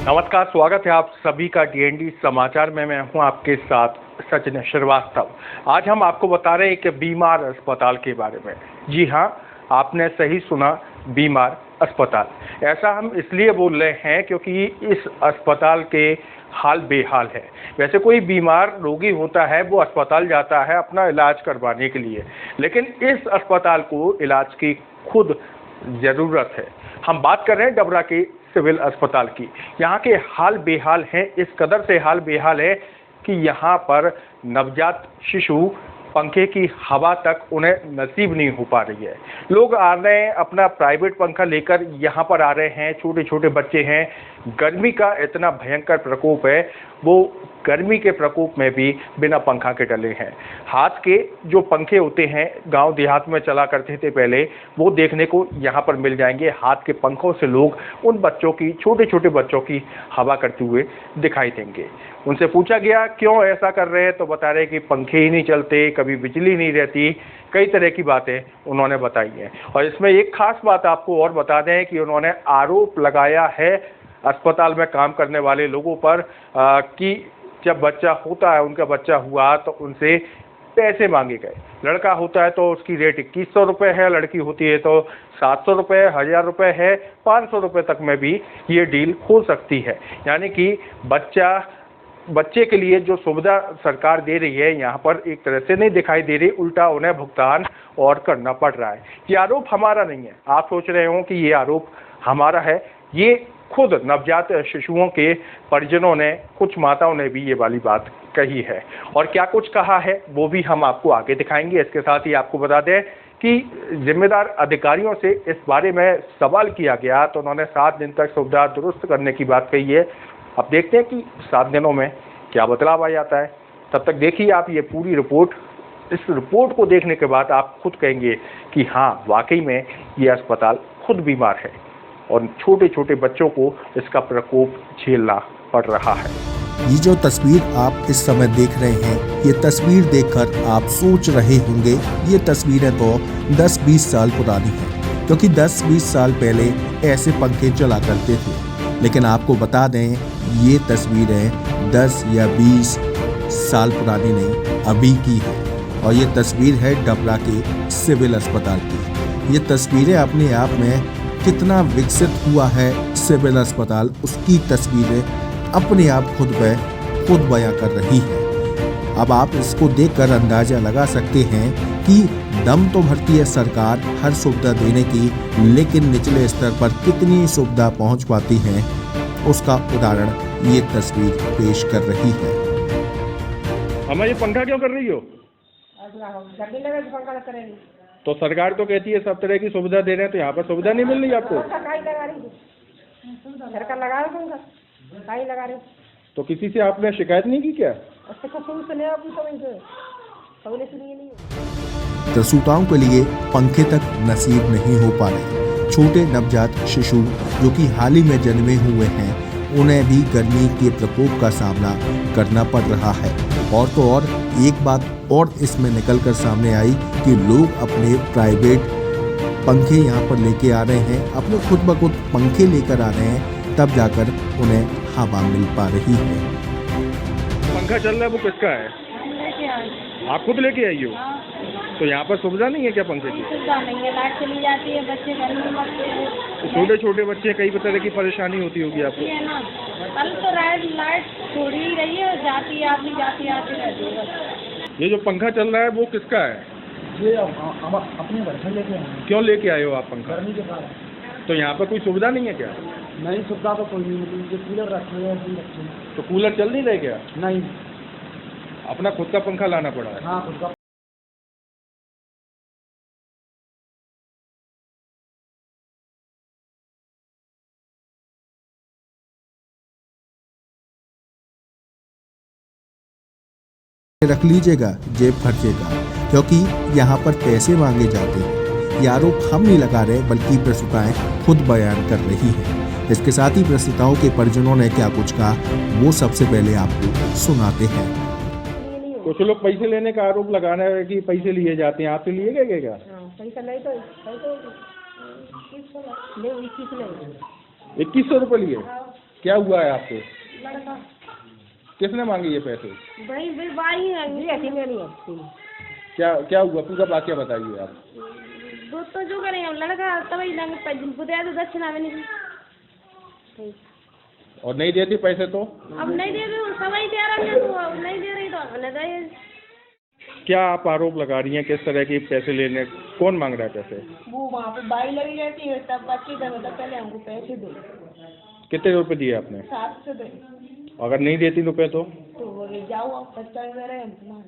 नमस्कार, स्वागत है आप सभी का डीएनडी समाचार में। मैं हूं आपके साथ सचिन श्रीवास्तव। आज हम आपको बता रहे हैं कि बीमार अस्पताल के बारे में। जी हां, आपने सही सुना, बीमार अस्पताल। ऐसा हम इसलिए बोल रहे हैं क्योंकि इस अस्पताल के हाल बेहाल है। वैसे कोई बीमार रोगी होता है वो अस्पताल जाता है अपना इलाज करवाने के लिए, लेकिन इस अस्पताल को इलाज की खुद ज़रूरत है। हम बात कर रहे हैं डबरा के सिविल अस्पताल की। यहाँ के हाल बेहाल हैं, इस कदर से हाल बेहाल है कि यहाँ पर नवजात शिशु पंखे की हवा तक उन्हें नसीब नहीं हो पा रही है। लोग आ रहे हैं, अपना प्राइवेट पंखा लेकर यहाँ पर आ रहे हैं। छोटे छोटे बच्चे हैं। गर्मी का इतना भयंकर प्रकोप है, वो गर्मी के प्रकोप में भी बिना पंखा के डले हैं। हाथ के जो पंखे होते हैं, गांव देहात में चला करते थे पहले, वो देखने को यहाँ पर मिल जाएंगे। हाथ के पंखों से लोग उन बच्चों की, छोटे छोटे बच्चों की हवा करते हुए दिखाई देंगे। उनसे पूछा गया क्यों ऐसा कर रहे हैं, तो बता रहे कि पंखे ही नहीं चलते, कभी बिजली नहीं रहती, कई तरह की बातें उन्होंने बताई हैं। और इसमें एक खास बात आपको और बता दें कि उन्होंने आरोप लगाया है अस्पताल में काम करने वाले लोगों पर कि जब बच्चा होता है, उनका बच्चा हुआ तो उनसे पैसे मांगे गए। लड़का होता है तो उसकी रेट 2100 रुपये है, लड़की होती है तो 700 रुपये, 1000 रुपये है, 500 रुपये तक में भी ये डील हो सकती है। यानी कि बच्चे के लिए जो सुविधा सरकार दे रही है यहाँ पर एक तरह से नहीं दिखाई दे रही, उल्टा उन्हें भुगतान और करना पड़ रहा है। ये आरोप हमारा नहीं है। आप सोच रहे हो कि ये आरोप हमारा है, ये खुद नवजात शिशुओं के परिजनों ने, कुछ माताओं ने भी ये वाली बात कही है। और क्या कुछ कहा है वो भी हम आपको आगे दिखाएंगे। इसके साथ ही आपको बता दें कि जिम्मेदार अधिकारियों से इस बारे में सवाल किया गया तो उन्होंने 7 दिन तक सुविधा दुरुस्त करने की बात कही है। अब देखते हैं कि 7 दिनों में क्या बदलाव आ जाता है। तब तक देखिए आप ये पूरी रिपोर्ट। इस रिपोर्ट को देखने के बाद आप खुद कहेंगे कि हाँ, वाकई में ये अस्पताल खुद बीमार है और छोटे छोटे बच्चों को इसका प्रकोप झेलना पड़ रहा है। ये जो तस्वीर आप इस समय देख रहे हैं, ये तस्वीर देखकर आप सोच रहे होंगे ये तस्वीरें तो 10-20 साल पुरानी हैं, क्योंकि 10-20 साल पहले ऐसे पंखे चला करते थे। लेकिन आपको बता दें, ये तस्वीरें 10 या 20 साल पुरानी नहीं, अभी की है। और ये तस्वीर है डबरा के सिविल अस्पताल की। ये तस्वीरें अपने आप में कितना विकसित हुआ है सिविल अस्पताल, उसकी तस्वीरें अपने आप खुद बयां कर रही है। अब आप इसको देखकर अंदाजा लगा सकते हैं कि दम तो भरती है सरकार हर सुविधा देने की, लेकिन निचले स्तर पर कितनी सुविधा पहुंच पाती है, उसका उदाहरण ये तस्वीर पेश कर रही है। हमें ये पंखा क्यों कर रही हो? तो सरकार तो कहती है सब तरह की सुविधा दे रहे हैं, तो यहाँ पर सुविधा नहीं मिल रही आपको? सरकार लगा रही। तो किसी से आपने शिकायत नहीं की क्या? प्रसूताओं के लिए पंखे तक नसीब नहीं हो पा रहे। छोटे नवजात शिशु जो कि हाल ही में जन्मे हुए हैं, उन्हें भी गर्मी के प्रकोप का सामना करना पड़ रहा है। और तो और एक बात और इसमें निकल कर सामने आई कि लोग अपने प्राइवेट पंखे यहाँ पर लेके आ रहे हैं, अपने खुद ब खुद पंखे लेकर आ रहे हैं, तब जाकर उन्हें हवा मिल पा रही है। पंखा चल रहा है वो किसका है? आप खुद लेके आई हो? तो यहाँ पर सुविधा नहीं है क्या पंखे की? सुविधा नहीं है, लाइट चली जाती है, बच्चे घर में मरते हैं। छोटे छोटे बच्चे, कई तरह की परेशानी होती होगी आपको। है ना, कल तो लाइट छोड़ ही रही है, जाती आती रहती है। ये जो पंखा चल रहा है वो किसका है? ये हम अपने घर से लेके आए। क्यों लेके आए हो आप पंखा? गर्मी के कारण। तो यहाँ पर कोई सुविधा नहीं है क्या? नहीं, सुविधा तो कोई नहीं, मतलब जो कूलर रखे हैं रखे। तो कूलर चल नहीं रहे क्या? नहीं, अपना खुद का पंखा लाना पड़ा है। हाँ, खुद का। रख लीजिएगा जेब खर्चे का, क्योंकि यहाँ पर पैसे मांगे जाते हैं। ये आरोप हम नहीं लगा रहे, बल्कि प्रसूताएं खुद बयान कर रही हैं। इसके साथ ही प्रसूताओं के परिजनों ने क्या कुछ कहा, वो सबसे पहले आपको सुनाते हैं। कुछ लोग पैसे लेने का आरोप लगा रहे हैं कि पैसे लिए जाते हैं, आपसे लिए गए क्या? पैसा नहीं तो 2100 2100 रुपये लिए? क्या हुआ है आपको? लड़का किसने मांगे ये पैसे? भाई भाई बाई है मेरी क्या क्या हुआ, पूरा वाक्य बताइए आप। दोस्तों जो करेंगे लड़का तभी बुधाया तो दक्षिणा में नहीं, और नहीं देती पैसे तो? अब नहीं दे रहे सवाई दे रहे हैं तो अब नहीं दे रही तो हमने दे। क्या आप आरोप लगा रही हैं, किस तरह के पैसे लेने, कौन मांग रहा है पैसे? वो वहाँ पे बाई लगी रहती है तब बच्ची का मतलब पहले हमको पैसे दो। कितने रुपए दिए आपने? 700 दे। अगर नहीं देती रुपए तो? तो बोले जाओ आप बच्चा दे रहे हैं तुम्हारा।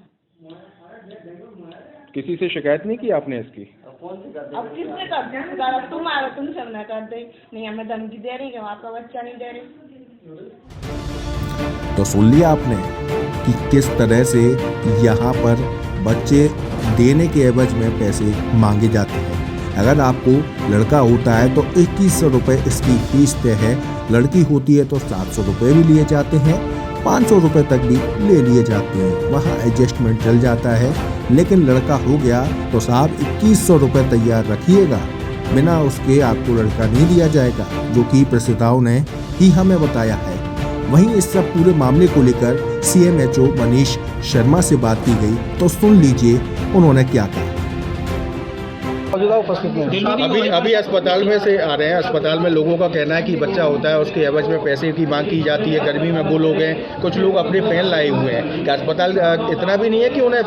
किसी से शिकायत नहीं की आपने इसकी? अब किसने कर दी शिकायत? तुम आ तुम सब ना कर दे, नहीं हमें धमकी दे रही कि आपका बच्चा नहीं दे रही। तो सुन लिया आपने कि किस तरह से यहाँ पर बच्चे देने के एवज में पैसे मांगे जाते हैं। अगर आपको लड़का होता है तो 2100 रुपये इसकी फीस तय है, लड़की होती है तो 700 रुपये भी लिए जाते हैं, 500 रुपये तक भी ले लिए जाते हैं, वहाँ एडजस्टमेंट चल जाता है। लेकिन लड़का हो गया तो साहब 2100 रुपये तैयार रखिएगा, बिना उसके आपको लड़का नहीं दिया जाएगा, जो कि प्रसिद्धाओं ने ही हमें बताया है। वहीं इस सब पूरे मामले को लेकर CMHO मनीष शर्मा से बात की गई, तो सुन लीजिए उन्होंने क्या कहा। उपस्थित में अभी अस्पताल में से आ रहे हैं। अस्पताल में लोगों का कहना है कि बच्चा होता है उसके एवज में पैसे की मांग की जाती है। गर्मी में वो लोग हैं, कुछ लोग अपने फैन लाए हुए हैं। क्या अस्पताल इतना भी नहीं है कि उन्हें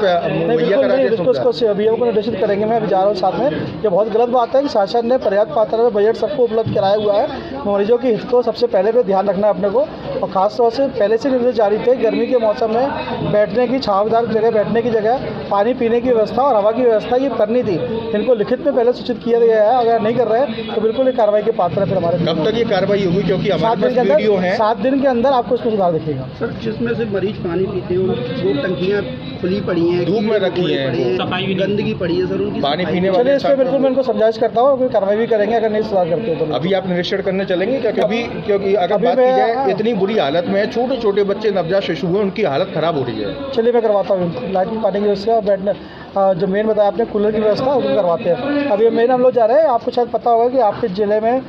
मुहैया करा दे? इसको अभिभावकों को निर्देशित करेंगे। मैं अभी जा रहा हूँ साथ में। ये बहुत गलत बात है कि शासन ने पर्याप्त मात्रा में बजट सबको उपलब्ध कराया हुआ है। मरीजों के हित को सबसे पहले पे ध्यान रखना है अपने को, और खासतौर से पहले से निर्देश जारी थे गर्मी के मौसम में बैठने की छांवदार जगह, बैठने की जगह, पानी पीने की व्यवस्था और हवा की व्यवस्था ये करनी थी। इनको लिखित में पहले सूचित किया गया है। अगर नहीं कर रहे हैं तो बिल्कुल ये कार्रवाई के पात्र है। फिर हमारे कब तक ये कार्रवाई होगी? क्योंकि 7 दिन के अंदर 7 दिन के अंदर आपको इसमें सुधार दिखेगा। सर, जिसमें से मरीज पानी पीते हैं वो टंकियां खुली पड़ी हैं, धूप में रखी हैं, गंदगी पड़ी है सर उनकी पानी पीने चलिए इस पर बिल्कुल मैं इनको समझाइश करता हूँ, कोई कार्रवाई भी करेंगे अगर नहीं सुधार करते तो। अभी आप निरीक्षण करने चलेंगे क्या? क्योंकि अगर बात की जाए इतनी बुरी हालत में छोटे छोटे बच्चे, नवजात शिशु हैं, उनकी हालत खराब हो रही है। चलिए मैं करवाता हूँ लाइट की, पानी की व्यवस्था और बैठने जो मेन बताया आपने कूलर की व्यवस्था वो करवाते हैं। अभी मेन हम लोग जा रहे हैं। आपको शायद पता होगा कि आपके ज़िले में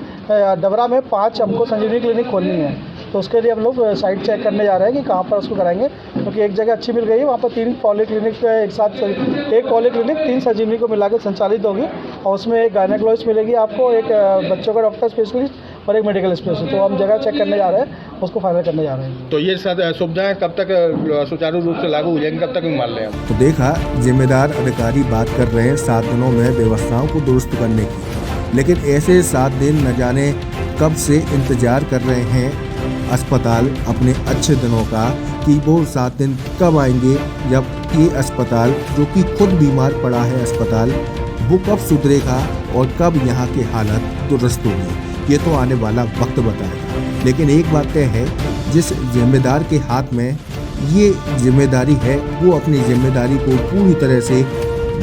डबरा में 5 हमको संजीवनी क्लिनिक खोलनी है, तो उसके लिए हम लोग साइट चेक करने जा रहे हैं कि कहाँ पर उसको कराएंगे, क्योंकि एक जगह अच्छी मिल गई है। वहाँ पर 3 पॉलीक्लिनिक एक साथ, एक पॉलीक्लिनिक 3 संजीवनी को मिला के संचालित होगी, और उसमें एक गायनेकोलॉजिस्ट मिलेगी आपको, एक बच्चों का डॉक्टर स्पेशलिस्ट और एक मेडिकल स्पेशलिस्ट। तो हम जगह चेक करने जा रहे हैं, उसको फाइनल करने जा रहे हैं। तो ये सुविधाएं कब तक सुचारू रूप से लागू हो जाएंगी, कब तक मान लें हम? तो देखा, जिम्मेदार अधिकारी बात कर रहे हैं 7 दिनों में व्यवस्थाओं को दुरुस्त करने की, लेकिन ऐसे 7 दिन न जाने कब से इंतजार कर रहे हैं अस्पताल अपने अच्छे दिनों का, कि वो 7 दिन कब आएंगे, जब ये अस्पताल जो कि खुद बीमार पड़ा है अस्पताल, वो कब सुधरेगा और कब यहाँ की हालत दुरुस्त होगी, ये तो आने वाला वक्त बताएगा। लेकिन एक बात तय है, जिस जिम्मेदार के हाथ में ये जिम्मेदारी है वो अपनी जिम्मेदारी को पूरी तरह से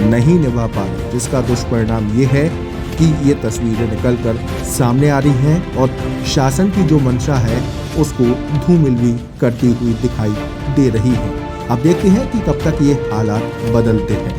नहीं निभा पा रहे, जिसका दुष्परिणाम ये है कि ये तस्वीरें निकल कर सामने आ रही हैं और शासन की जो मंशा है उसको धूमिल भी करती हुई दिखाई दे रही है। अब देखते हैं कि कब तक ये हालात बदलते हैं।